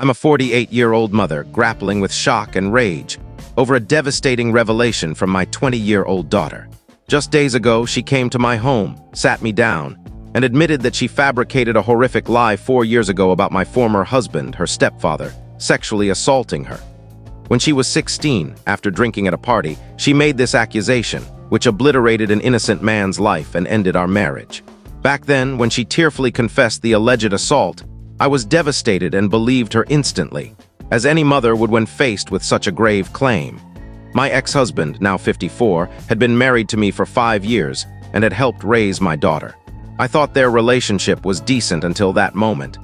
I'm a 48-year-old mother grappling with shock and rage over a devastating revelation from my 20-year-old daughter. Just days ago, she came to my home, sat me down, and admitted that she fabricated a horrific lie 4 years ago about my former husband, her stepfather, sexually assaulting her. When she was 16, after drinking at a party, she made this accusation, which obliterated an innocent man's life and ended our marriage. Back then, when she tearfully confessed the alleged assault, I was devastated and believed her instantly, as any mother would when faced with such a grave claim. My ex-husband, now 54, had been married to me for 5 years and had helped raise my daughter. I thought their relationship was decent until that moment.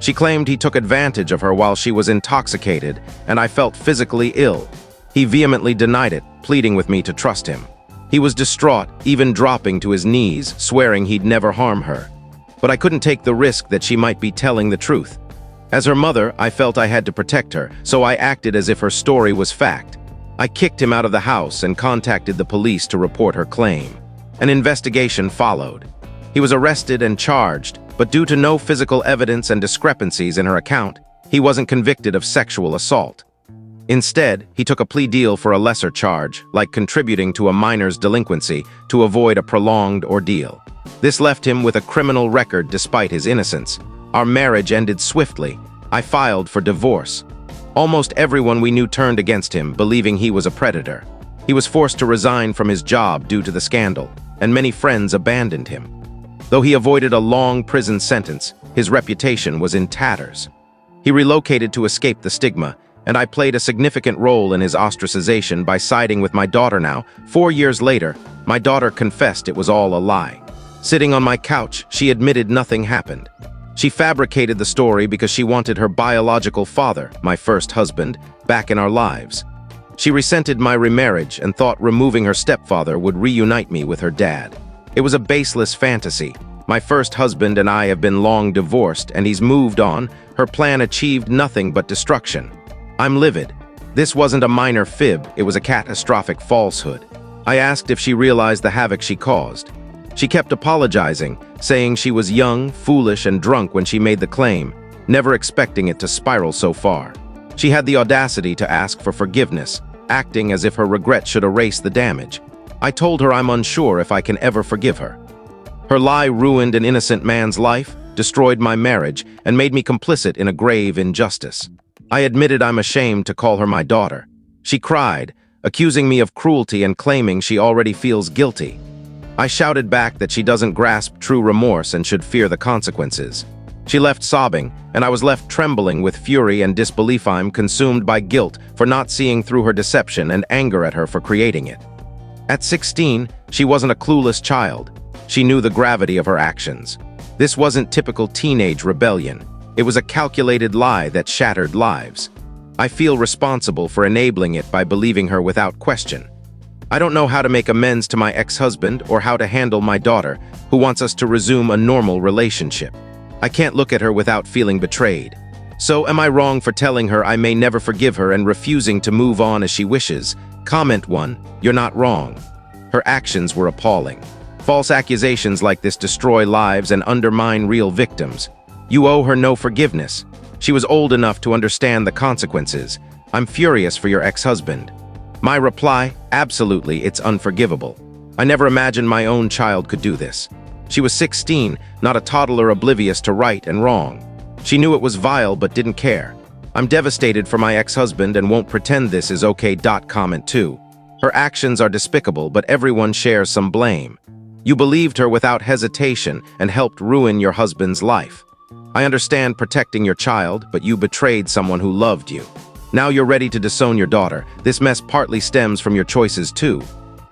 She claimed he took advantage of her while she was intoxicated, and I felt physically ill. He vehemently denied it, pleading with me to trust him. He was distraught, even dropping to his knees, swearing he'd never harm her. But I couldn't take the risk that she might be telling the truth. As her mother, I felt I had to protect her, so I acted as if her story was fact. I kicked him out of the house and contacted the police to report her claim. An investigation followed. He was arrested and charged, but due to no physical evidence and discrepancies in her account, he wasn't convicted of sexual assault. Instead, he took a plea deal for a lesser charge, like contributing to a minor's delinquency, to avoid a prolonged ordeal. This left him with a criminal record despite his innocence. Our marriage ended swiftly. I filed for divorce. Almost everyone we knew turned against him, believing he was a predator. He was forced to resign from his job due to the scandal, and many friends abandoned him. Though he avoided a long prison sentence, his reputation was in tatters. He relocated to escape the stigma, and I played a significant role in his ostracization by siding with my daughter now. 4 years later, my daughter confessed it was all a lie. Sitting on my couch, she admitted nothing happened. She fabricated the story because she wanted her biological father, my first husband, back in our lives. She resented my remarriage and thought removing her stepfather would reunite me with her dad. It was a baseless fantasy. My first husband and I have been long divorced, and he's moved on. Her plan achieved nothing but destruction. I'm livid. This wasn't a minor fib, it was a catastrophic falsehood. I asked if she realized the havoc she caused. She kept apologizing, saying she was young, foolish, and drunk when she made the claim, never expecting it to spiral so far. She had the audacity to ask for forgiveness, acting as if her regret should erase the damage. I told her I'm unsure if I can ever forgive her. Her lie ruined an innocent man's life, destroyed my marriage, and made me complicit in a grave injustice. I admitted I'm ashamed to call her my daughter. She cried, accusing me of cruelty and claiming she already feels guilty. I shouted back that she doesn't grasp true remorse and should fear the consequences. She left sobbing, and I was left trembling with fury and disbelief. I'm consumed by guilt for not seeing through her deception and anger at her for creating it. At 16, she wasn't a clueless child. She knew the gravity of her actions. This wasn't typical teenage rebellion. It was a calculated lie that shattered lives. I feel responsible for enabling it by believing her without question. I don't know how to make amends to my ex-husband or how to handle my daughter, who wants us to resume a normal relationship. I can't look at her without feeling betrayed. So am I wrong for telling her I may never forgive her and refusing to move on as she wishes? Comment 1, you're not wrong. Her actions were appalling. False accusations like this destroy lives and undermine real victims. You owe her no forgiveness. She was old enough to understand the consequences. I'm furious for your ex-husband. My reply, absolutely, it's unforgivable. I never imagined my own child could do this. She was 16, not a toddler oblivious to right and wrong. She knew it was vile but didn't care. I'm devastated for my ex-husband and won't pretend this is okay. Comment 2. Her actions are despicable, but everyone shares some blame. You believed her without hesitation and helped ruin your husband's life. I understand protecting your child, but you betrayed someone who loved you. Now you're ready to disown your daughter. This mess partly stems from your choices too.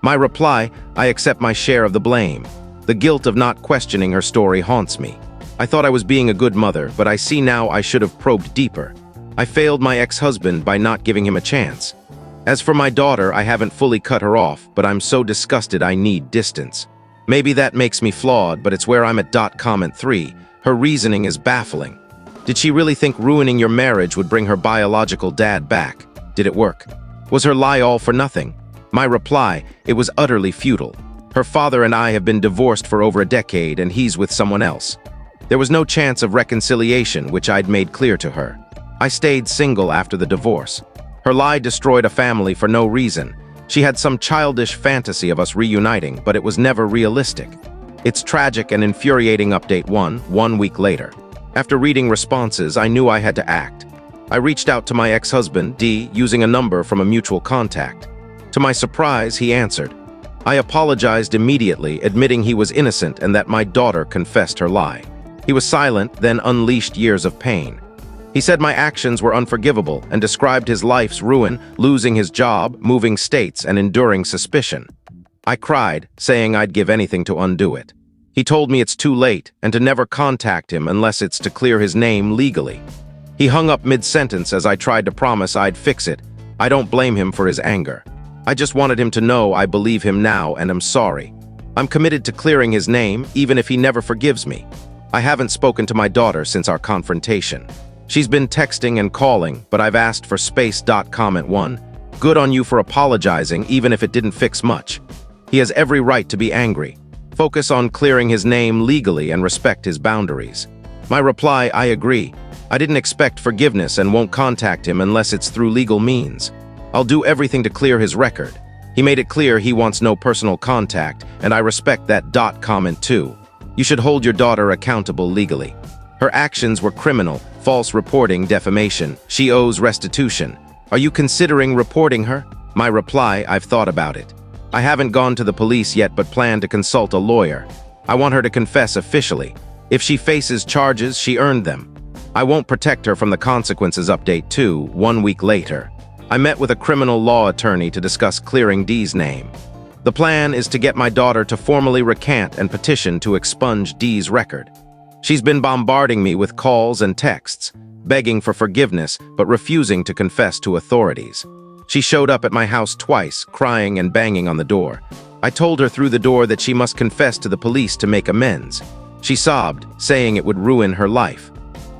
My reply, I accept my share of the blame. The guilt of not questioning her story haunts me. I thought I was being a good mother, but I see now I should have probed deeper. I failed my ex-husband by not giving him a chance. As for my daughter, I haven't fully cut her off, but I'm so disgusted I need distance. Maybe that makes me flawed, but it's where I'm at. Comment 3. Her reasoning is baffling. Did she really think ruining your marriage would bring her biological dad back? Did it work? Was her lie all for nothing? My reply, it was utterly futile. Her father and I have been divorced for over a decade, and he's with someone else. There was no chance of reconciliation, which I'd made clear to her. I stayed single after the divorce. Her lie destroyed a family for no reason. She had some childish fantasy of us reuniting, but it was never realistic. It's tragic and infuriating. Update 1 week later. After reading responses, I knew I had to act. I reached out to my ex-husband, D, using a number from a mutual contact. To my surprise, he answered. I apologized immediately, admitting he was innocent and that my daughter confessed her lie. He was silent, then unleashed years of pain. He said my actions were unforgivable and described his life's ruin, losing his job, moving states, and enduring suspicion. I cried, saying I'd give anything to undo it. He told me it's too late and to never contact him unless it's to clear his name legally. He hung up mid-sentence as I tried to promise I'd fix it. I don't blame him for his anger. I just wanted him to know I believe him now and am sorry. I'm committed to clearing his name, even if he never forgives me. I haven't spoken to my daughter since our confrontation. She's been texting and calling, but I've asked for space. Comment 1. Good on you for apologizing, even if it didn't fix much. He has every right to be angry. Focus on clearing his name legally and respect his boundaries. My reply, I agree. I didn't expect forgiveness and won't contact him unless it's through legal means. I'll do everything to clear his record. He made it clear he wants no personal contact, and I respect that. Comment 2. You should hold your daughter accountable legally. Her actions were criminal, false reporting, defamation. She owes restitution. Are you considering reporting her? My reply, I've thought about it. I haven't gone to the police yet but plan to consult a lawyer. I want her to confess officially. If she faces charges, she earned them. I won't protect her from the consequences. Update 2 1 week later. I met with a criminal law attorney to discuss clearing D's name. The plan is to get my daughter to formally recant and petition to expunge D's record. She's been bombarding me with calls and texts, begging for forgiveness but refusing to confess to authorities. She showed up at my house twice, crying and banging on the door. I told her through the door that she must confess to the police to make amends. She sobbed, saying it would ruin her life.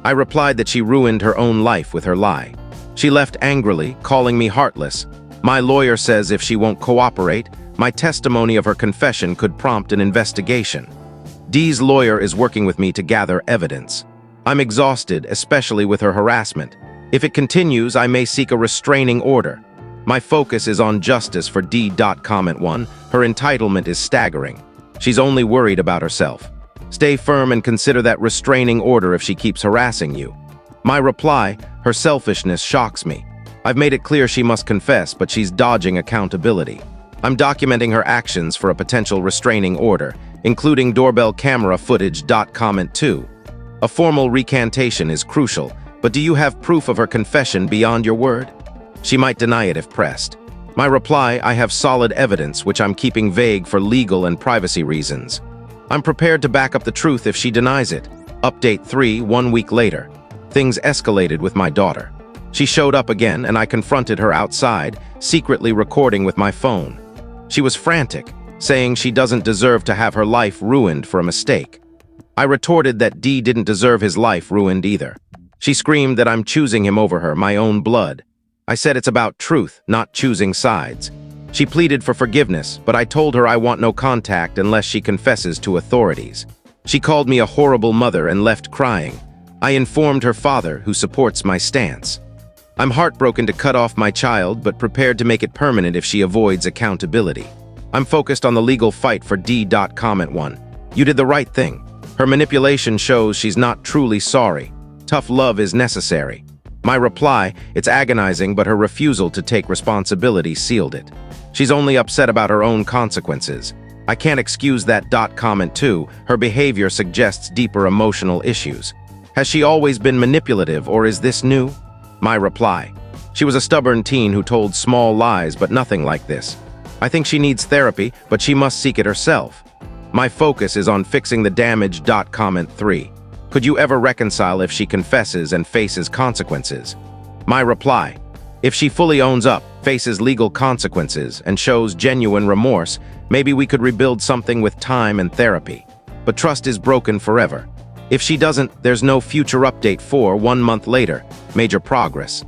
I replied that she ruined her own life with her lie. She left angrily, calling me heartless. My lawyer says if she won't cooperate, my testimony of her confession could prompt an investigation. D's lawyer is working with me to gather evidence. I'm exhausted, especially with her harassment. If it continues, I may seek a restraining order. My focus is on justice for D. Comment 1. Her entitlement is staggering. She's only worried about herself. Stay firm and consider that restraining order if she keeps harassing you. My reply, her selfishness shocks me. I've made it clear she must confess, but she's dodging accountability. I'm documenting her actions for a potential restraining order, including doorbell camera footage. Comment 2. A formal recantation is crucial, but do you have proof of her confession beyond your word? She might deny it if pressed. My reply, I have solid evidence, which I'm keeping vague for legal and privacy reasons. I'm prepared to back up the truth if she denies it. Update 3 1 week later. Things escalated with my daughter. She showed up again and I confronted her outside, secretly recording with my phone. She was frantic, saying she doesn't deserve to have her life ruined for a mistake. I retorted that D didn't deserve his life ruined either. She screamed that I'm choosing him over her, my own blood. I said it's about truth, not choosing sides. She pleaded for forgiveness, but I told her I want no contact unless she confesses to authorities. She called me a horrible mother and left crying. I informed her father, who supports my stance. I'm heartbroken to cut off my child, but prepared to make it permanent if she avoids accountability. I'm focused on the legal fight for D. Comment 1. You did the right thing. Her manipulation shows she's not truly sorry. Tough love is necessary. My reply, it's agonizing, but her refusal to take responsibility sealed it. She's only upset about her own consequences. I can't excuse that. Comment 2. Her behavior suggests deeper emotional issues. Has she always been manipulative, or is this new? My reply, she was a stubborn teen who told small lies, but nothing like this. I think she needs therapy, but she must seek it herself. My focus is on fixing the damage. Comment 3. Could you ever reconcile if she confesses and faces consequences? My reply, if she fully owns up, faces legal consequences, and shows genuine remorse, maybe we could rebuild something with time and therapy. But trust is broken forever. If she doesn't, there's no future. Update 4 1 month later. Major progress.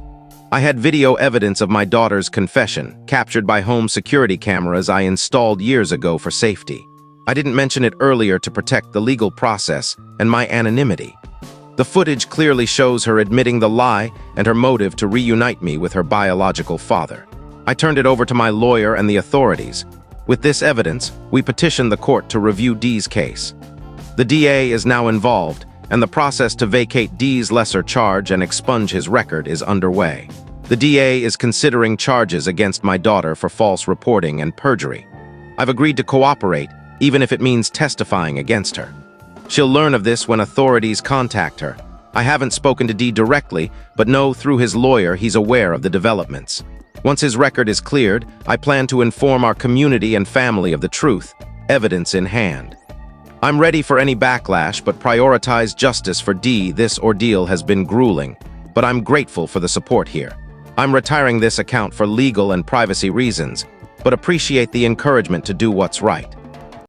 I had video evidence of my daughter's confession, captured by home security cameras I installed years ago for safety. I didn't mention it earlier to protect the legal process and my anonymity. The footage clearly shows her admitting the lie and her motive to reunite me with her biological father. I turned it over to my lawyer and the authorities. With this evidence, we petitioned the court to review Dee's case. The DA is now involved, and the process to vacate Dee's lesser charge and expunge his record is underway. The DA is considering charges against my daughter for false reporting and perjury. I've agreed to cooperate, even if it means testifying against her. She'll learn of this when authorities contact her. I haven't spoken to Dee directly, but know through his lawyer he's aware of the developments. Once his record is cleared, I plan to inform our community and family of the truth, evidence in hand. I'm ready for any backlash, but prioritize justice for Dee. This ordeal has been grueling, but I'm grateful for the support here. I'm retiring this account for legal and privacy reasons, but appreciate the encouragement to do what's right.